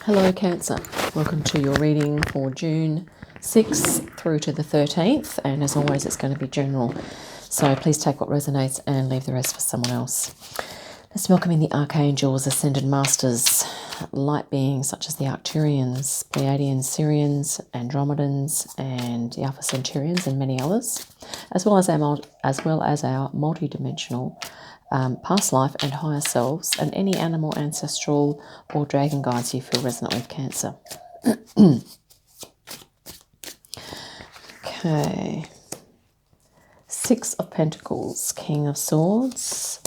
Hello Cancer, welcome to your reading for June 6th through to the 13th, and as always it's going to be general, so please take what resonates and leave the rest for someone else. Let's welcome in the Archangels, Ascended Masters, light beings such as the Arcturians, Pleiadians, Sirians, Andromedans and the Alpha Centaurians and many others, as well as our multidimensional past life and higher selves, and any animal, ancestral or dragon guides you feel resonant with, Cancer. Okay. Six of Pentacles, King of Swords,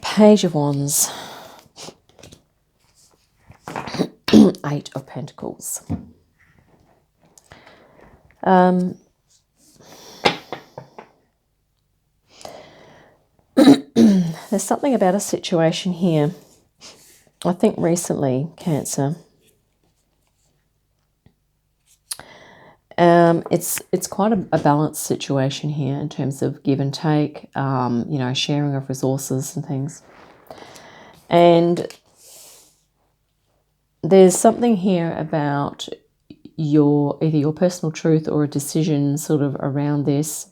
Page of Wands, Eight of Pentacles. There's something about a situation here. I think recently, Cancer, it's quite a balanced situation here in terms of give and take, sharing of resources and things. And there's something here about either your personal truth or a decision sort of around this,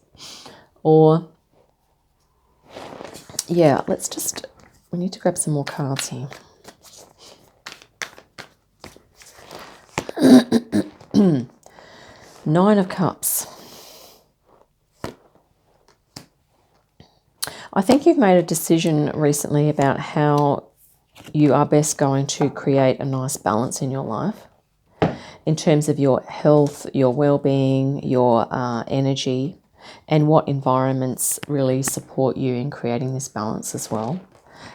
or yeah, we need to grab some more cards here. Nine of Cups. I think you've made a decision recently about how you are best going to create a nice balance in your life in terms of your health, your well-being, your energy, and what environments really support you in creating this balance as well.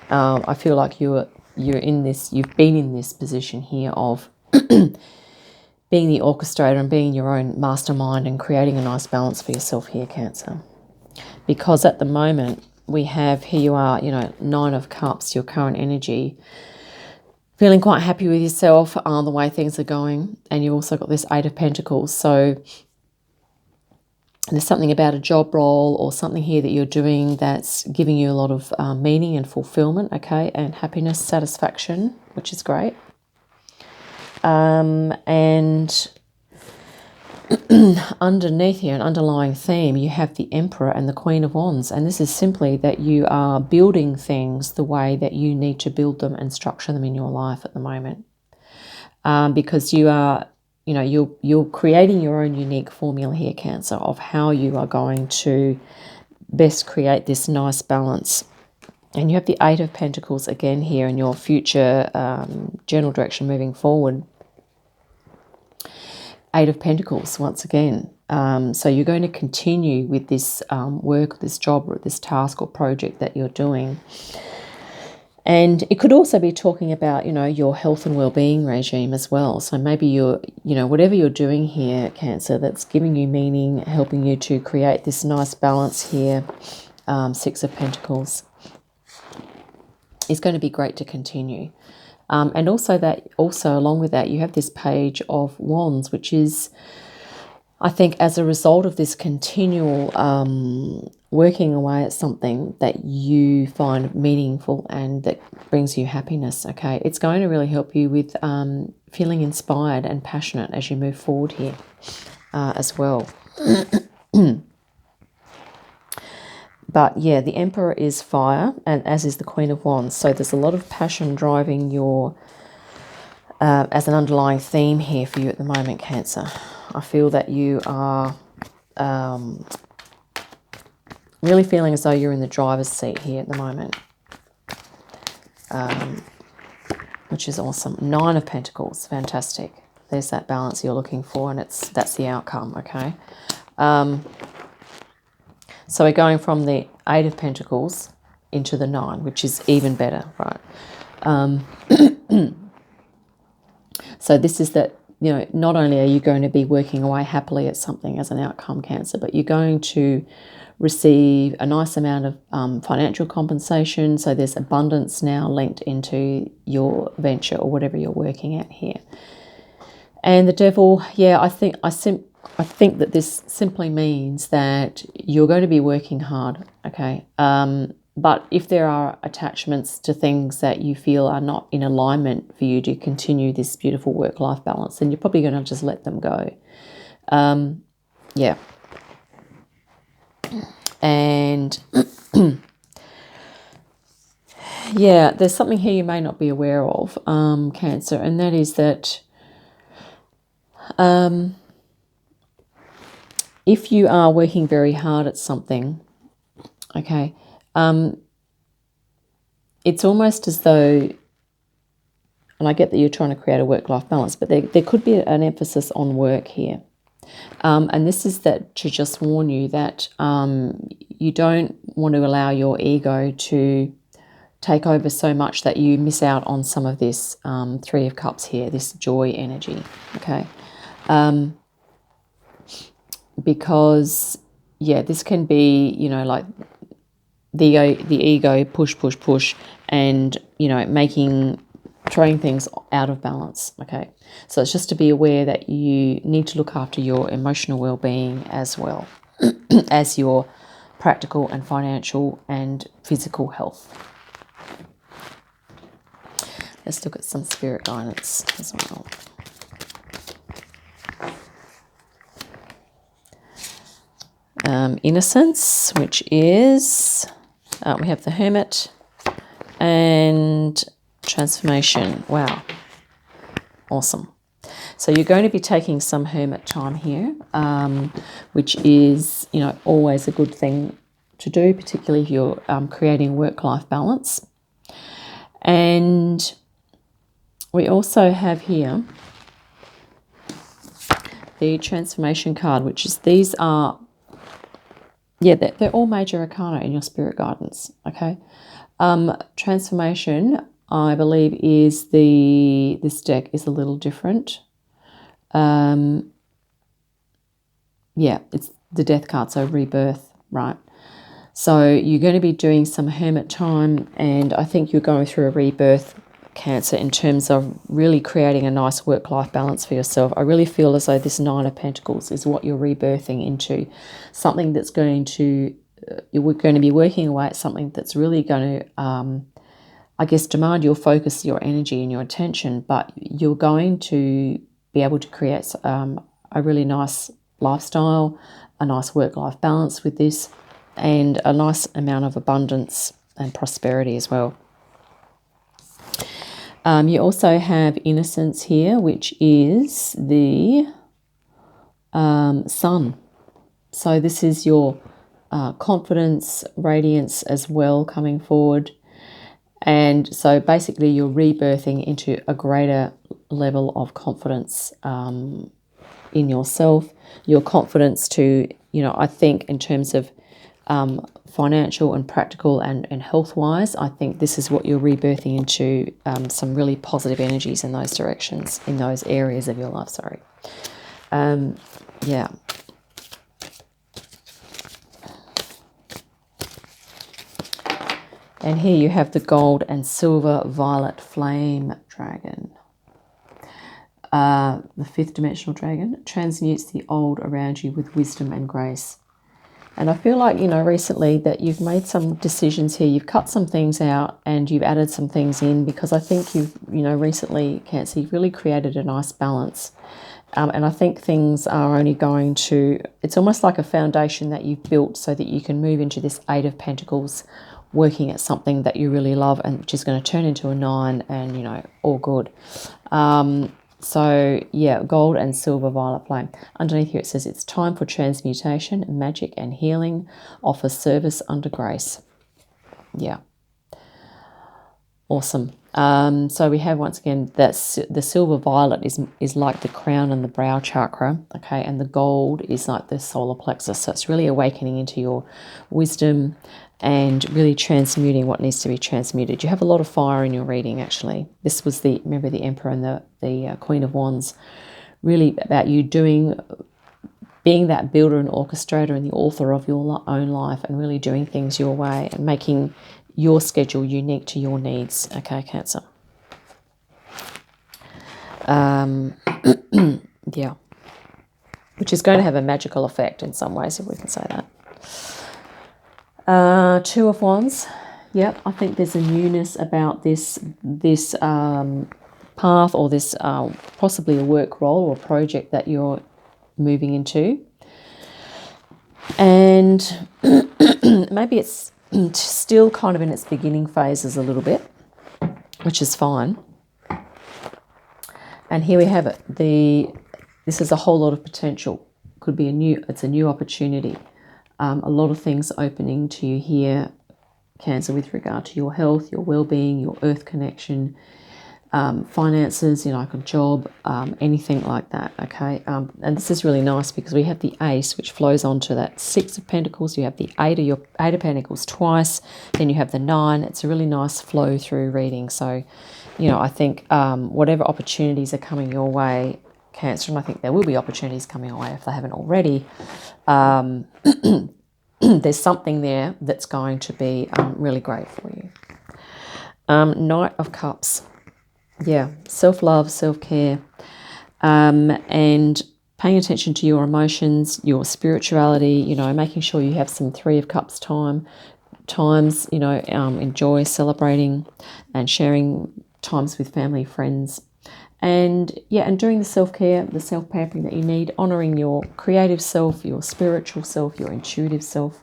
I feel like you've been in this position here of being the orchestrator and being your own mastermind and creating a nice balance for yourself here, Cancer. Because at the moment, we have, here you are, Nine of Cups, your current energy, feeling quite happy with yourself, the way things are going. And you've also got this Eight of Pentacles. So there's something about a job role or something here that you're doing that's giving you a lot of meaning and fulfillment, okay, and happiness, satisfaction, which is great. And underneath here, an underlying theme, you have the Emperor and the Queen of Wands. And this is simply that you are building things the way that you need to build them and structure them in your life at the moment. Because you are, you're creating your own unique formula here, Cancer, of how you are going to best create this nice balance. And you have the Eight of Pentacles again here in your future general direction moving forward. Eight of Pentacles once again. So you're going to continue with this work, this job, or this task or project that you're doing. And it could also be talking about, your health and well-being regime as well. So maybe you're, whatever you're doing here, Cancer, that's giving you meaning, helping you to create this nice balance here, Six of Pentacles, is going to be great to continue. And also along with that, you have this Page of Wands, which is, I think, as a result of this continual working away at something that you find meaningful and that brings you happiness, okay? It's going to really help you with feeling inspired and passionate as you move forward here as well. But yeah, the Emperor is fire, and as is the Queen of Wands. So there's a lot of passion driving your, as an underlying theme here for you at the moment, Cancer. I feel that you are really feeling as though you're in the driver's seat here at the moment, which is awesome. Nine of Pentacles, fantastic. There's that balance you're looking for, and that's the outcome, okay? So we're going from the Eight of Pentacles into the Nine, which is even better, right? So this is that, not only are you going to be working away happily at something as an outcome, Cancer, but you're going to receive a nice amount of financial compensation. So there's abundance now linked into your venture or whatever you're working at here. And the Devil, yeah, I think that this simply means that you're going to be working hard, okay? But if there are attachments to things that you feel are not in alignment for you to continue this beautiful work-life balance, then you're probably going to just let them go. Yeah. And yeah, there's something here you may not be aware of, Cancer, and that is that if you are working very hard at something, okay, it's almost as though, and I get that you're trying to create a work-life balance, but there could be an emphasis on work here. And this is that to just warn you that you don't want to allow your ego to take over so much that you miss out on some of this Three of Cups here, this joy energy, okay? Because, yeah, this can be, you know, like the ego push, and, you know, throwing things out of balance, okay? So it's just to be aware that you need to look after your emotional well-being as well as your practical and financial and physical health. Let's look at some spirit guidance as well. Innocence, which is, we have the Hermit, and transformation. Wow. Awesome. So you're going to be taking some hermit time here, which is, you know, always a good thing to do, particularly if you're creating work-life balance. And we also have here the transformation card, which is, these are, yeah, they're all major arcana in your spirit guidance, okay? Transformation, I believe, is this deck is a little different. Yeah, it's the Death card, so rebirth, right? So you're going to be doing some hermit time, and I think you're going through a rebirth, Cancer, in terms of really creating a nice work-life balance for yourself. I really feel as though this Nine of Pentacles is what you're rebirthing into, something that's going to, you're going to be working away at something that's really going to, I guess, demand your focus, your energy and your attention, but you're going to be able to create a really nice lifestyle, a nice work-life balance with this, and a nice amount of abundance and prosperity as well. You also have innocence here, which is the sun. So this is your confidence, radiance as well coming forward. And so basically you're rebirthing into a greater level of confidence in yourself. Your confidence to, you know, I think in terms of financial and practical and health-wise, I think this is what you're rebirthing into, some really positive energies in those directions, in those areas of your life, sorry. Yeah. And here you have the gold and silver violet flame dragon. The fifth dimensional dragon transmutes the old around you with wisdom and grace. And I feel like, you know, recently that you've made some decisions here. You've cut some things out and you've added some things in, because I think you've, you know, recently, Cancer, you've really created a nice balance. And I think things are only going to, it's almost like a foundation that you've built so that you can move into this Eight of Pentacles, working at something that you really love, and which is going to turn into a 9, and, you know, all good. So, yeah, gold and silver violet flame. Underneath here it says, it's time for transmutation, magic and healing. Offer service under grace. Yeah. Awesome. So we have, once again, that the silver violet is like the crown and the brow chakra, okay, and the gold is like the solar plexus. So it's really awakening into your wisdom and really transmuting what needs to be transmuted. You have a lot of fire in your reading, actually. This was remember the Emperor and the Queen of Wands, really about you being that builder and orchestrator and the author of your own life, and really doing things your way and making your schedule unique to your needs, okay, Cancer? Yeah. Which is going to have a magical effect in some ways, if we can say that. Two of Wands. Yep, I think there's a newness about this path, or this possibly a work role or project that you're moving into. And maybe it's still kind of in its beginning phases a little bit, which is fine. And here we have it. This is a whole lot of potential. Could be it's a new opportunity. A lot of things opening to you here, Cancer, with regard to your health, your well-being, your earth connection, finances, like a job, anything like that, okay? And this is really nice because we have the Ace, which flows onto that Six of Pentacles. You have the Eight of Pentacles twice, then you have the Nine. It's a really nice flow through reading. So, I think whatever opportunities are coming your way, Cancer, and I think there will be opportunities coming your way if they haven't already, there's something there that's going to be really great for you. Knight of Cups. Yeah, self-love, self-care, and paying attention to your emotions, your spirituality, making sure you have some Three of Cups times, enjoy celebrating and sharing times with family, friends. And doing the self-care, the self-pampering that you need, honouring your creative self, your spiritual self, your intuitive self,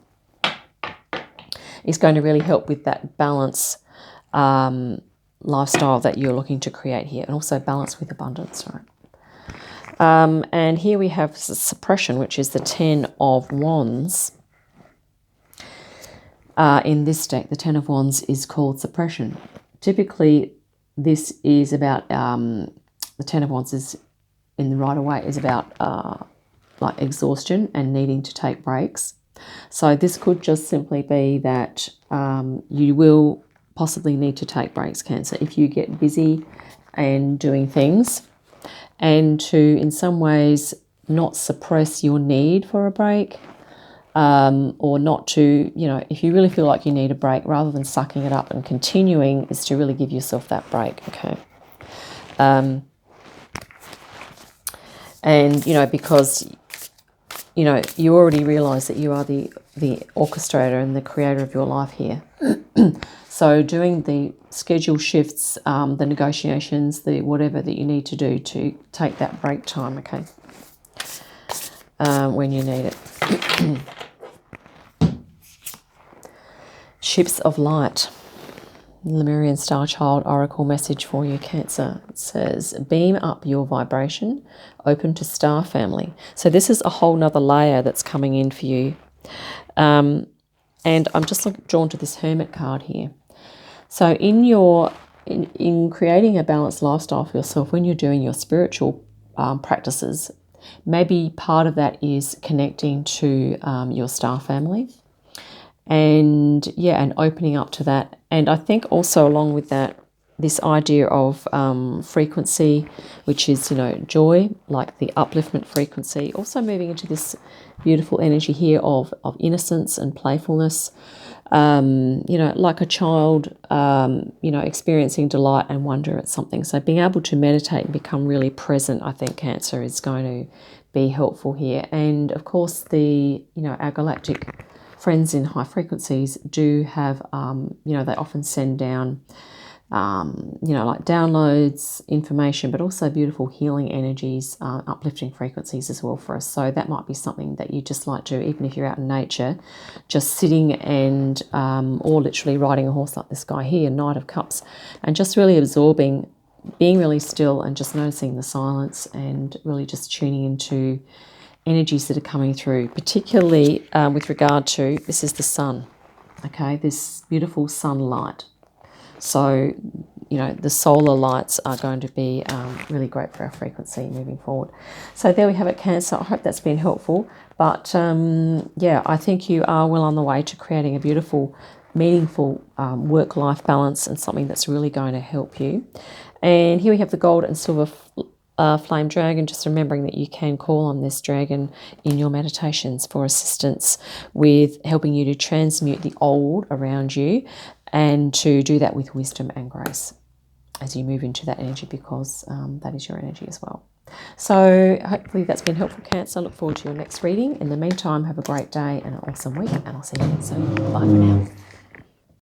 is going to really help with that balance lifestyle that you're looking to create here, and also balance with abundance, right? And here we have suppression, which is the Ten of Wands. In this deck, the Ten of Wands is called suppression. Typically, this is about the Ten of Wands is in the Rider-Waite is about like exhaustion and needing to take breaks. So this could just simply be that you will possibly need to take breaks, Cancer, if you get busy and doing things, and to in some ways not suppress your need for a break, or not to, if you really feel like you need a break, rather than sucking it up and continuing, is to really give yourself that break, okay? And because you already realise that you are the orchestrator and the creator of your life here. So doing the schedule shifts, the negotiations, the whatever that you need to do to take that break time, okay, when you need it. Ships of Light. Lemurian Star Child Oracle message for you, Cancer. It says, beam up your vibration, open to star family. So this is a whole nother layer that's coming in for you. And I'm just drawn to this Hermit card here. So in creating a balanced lifestyle for yourself, when you're doing your spiritual practices, maybe part of that is connecting to your star family. And and opening up to that. And I think also along with that, this idea of frequency, which is, joy, like the upliftment frequency, also moving into this beautiful energy here of innocence and playfulness, like a child, experiencing delight and wonder at something. So being able to meditate and become really present, I think, Cancer, is going to be helpful here. And of course, our galactic friends in high frequencies do have, they often send down, like downloads, information, but also beautiful healing energies, uplifting frequencies as well for us. So that might be something that you just like to, even if you're out in nature, just sitting and, or literally riding a horse like this guy here, Knight of Cups, and just really absorbing, being really still and just noticing the silence and really just tuning into energies that are coming through, particularly with regard to, this is the sun, okay, this beautiful sunlight. So, the solar lights are going to be really great for our frequency moving forward. So there we have it, Cancer. I hope that's been helpful. But, I think you are well on the way to creating a beautiful, meaningful work-life balance, and something that's really going to help you. And here we have the gold and silver flame dragon, just remembering that you can call on this dragon in your meditations for assistance with helping you to transmute the old around you, and to do that with wisdom and grace as you move into that energy, because that is your energy as well. So hopefully that's been helpful, Cancer. I look forward to your next reading. In the meantime, have a great day and an awesome week, and I'll see you again soon. Bye for now.